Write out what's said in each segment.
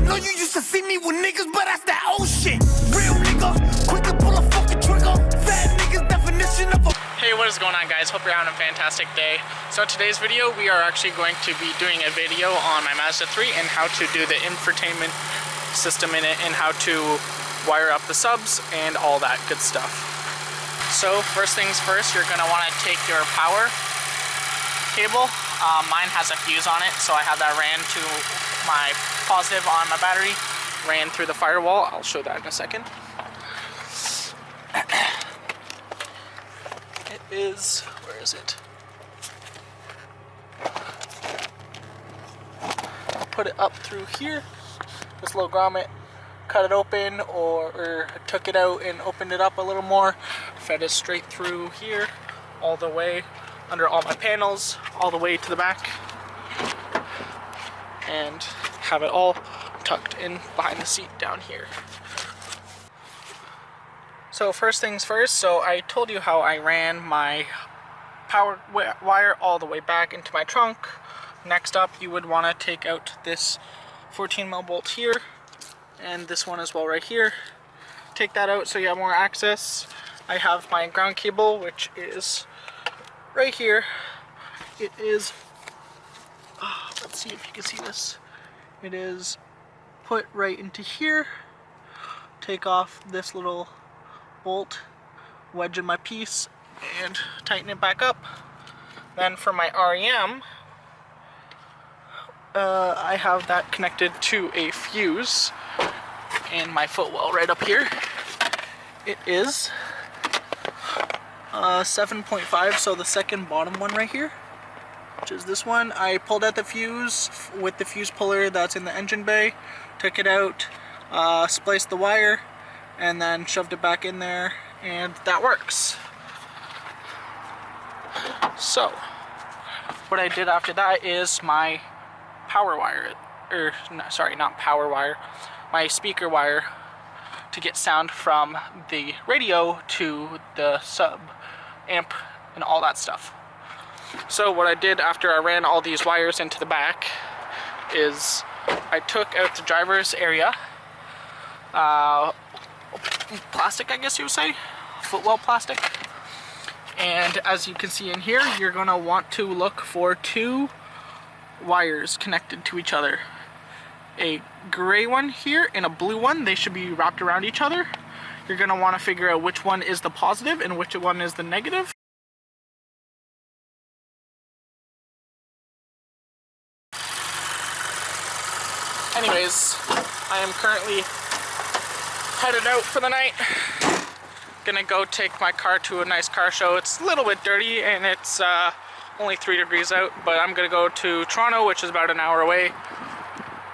know you used to see me with niggas, but that's that old shit. Real nigga, quick to pull a fucking trigger. Fat niggas definition of a... Hey, what is going on, guys? Hope you're having a fantastic day. So in today's video, we are actually going to be doing a video on my Mazda 3 and how to do the infotainment system in it and how to wire up the subs and all that good stuff. So first things first, you're going to want to take your power cable. Mine has a fuse on it, so I have that ran to my positive on my battery, ran through the firewall. I'll show that in a second. It is, where is it? Put it up through here, this little grommet, cut it open or took it out and opened it up a little more, fed it straight through here, all the way under all my panels, all the way to the back, and have it all tucked in behind the seat down here. So first things first, so I told you how I ran my power wire all the way back into my trunk. Next up, you would want to take out this 14mm bolt here, and this one as well right here. Take that out so you have more access. I have my ground cable, which is right here. It is, let's see if you can see this. It is put right into here. Take off this little bolt, wedge in my piece, and tighten it back up. Then for my REM, I have that connected to a fuse in my footwell right up here. It is 7.5, so the second bottom one right here, which is this one. I pulled out the fuse with the fuse puller that's in the engine bay, took it out, spliced the wire, and then shoved it back in there, and that works. So what I did after that is my power wire, or sorry, not power wire, my speaker wire to get sound from the radio to the sub amp and all that stuff. So what I did after I ran all these wires into the back is I took out the driver's area, plastic, I guess you would say, footwell plastic, and as you can see in here, you're going to want to look for two wires connected to each other. A gray one here and a blue one. They should be wrapped around each other. You're going to want to figure out which one is the positive and which one is the negative. Anyways, I am currently headed out for the night. Gonna go take my car to a nice car show. It's a little bit dirty and it's only 3 degrees out, but I'm gonna go to Toronto, which is about an hour away.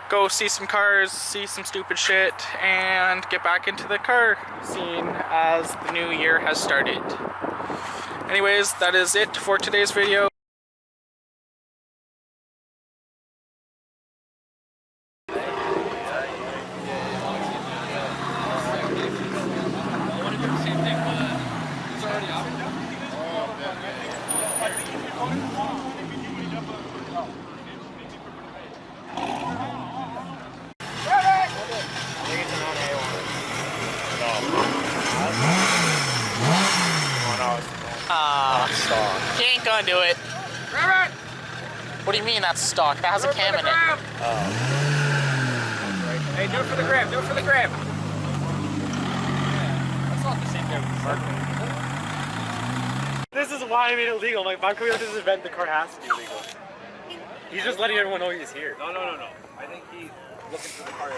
Go see some cars, see some stupid shit, and get back into the car scene as the new year has started. Anyways, that is it for today's video. Stock. He ain't gonna do it. What do you mean that's stock? That has a cam in it. Hey, do it for the grab. Do it for the grab. That's not the same grab. This is why I made it legal. Like, if I'm coming out to this event, the car has to be legal. He's just letting everyone know he's here. No. I think he's looking for the car.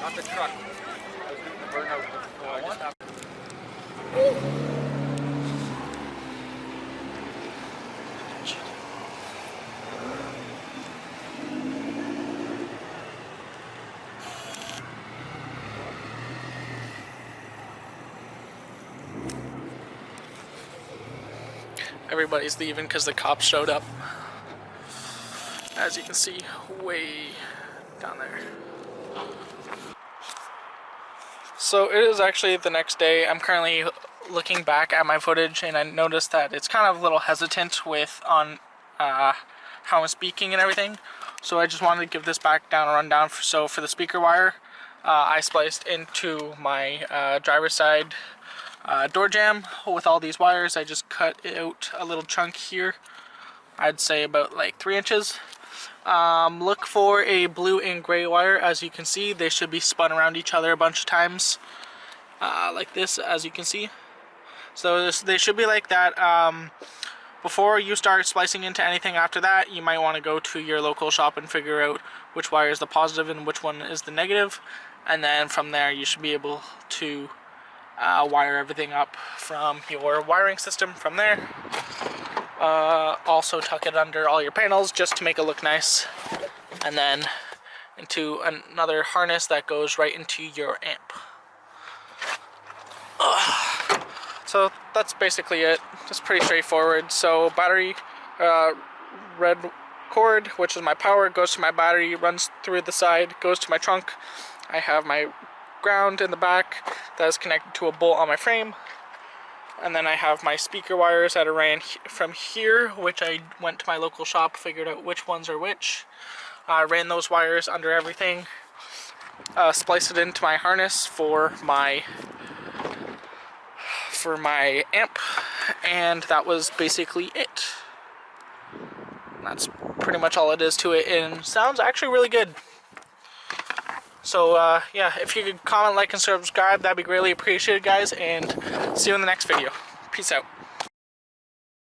Not the truck. I was doing the burnout before. I just have to... Everybody's leaving because the cops showed up. As you can see, way down there. So it is actually the next day. I'm currently looking back at my footage and I noticed that it's kind of a little hesitant with how I'm speaking and everything. So I just wanted to give this back down a rundown. So for the speaker wire, I spliced into my driver's side door jamb with all these wires. I just cut out a little chunk here, I'd say about like 3 inches. Look for a blue and gray wire. As you can see, they should be spun around each other a bunch of times, like this, as you can see. So they should be like that. Before you start splicing into anything after that, you might want to go to your local shop and figure out which wire is the positive and which one is the negative. And then from there, you should be able to wire everything up from your wiring system from there. Also tuck it under all your panels just to make it look nice. And then into another harness that goes right into your amp. So that's basically it. It's pretty straightforward. So battery, red cord, which is my power, goes to my battery, runs through the side, goes to my trunk. I have my ground in the back that is connected to a bolt on my frame. And then I have my speaker wires that I ran from here, which I went to my local shop, figured out which ones are which. Ran those wires under everything, spliced it into my harness for my amp, and that was basically it. That's pretty much all it is to it, and sounds actually really good. So yeah, if you could comment, like, and subscribe, that'd be greatly appreciated, guys, and see you in the next video. Peace out.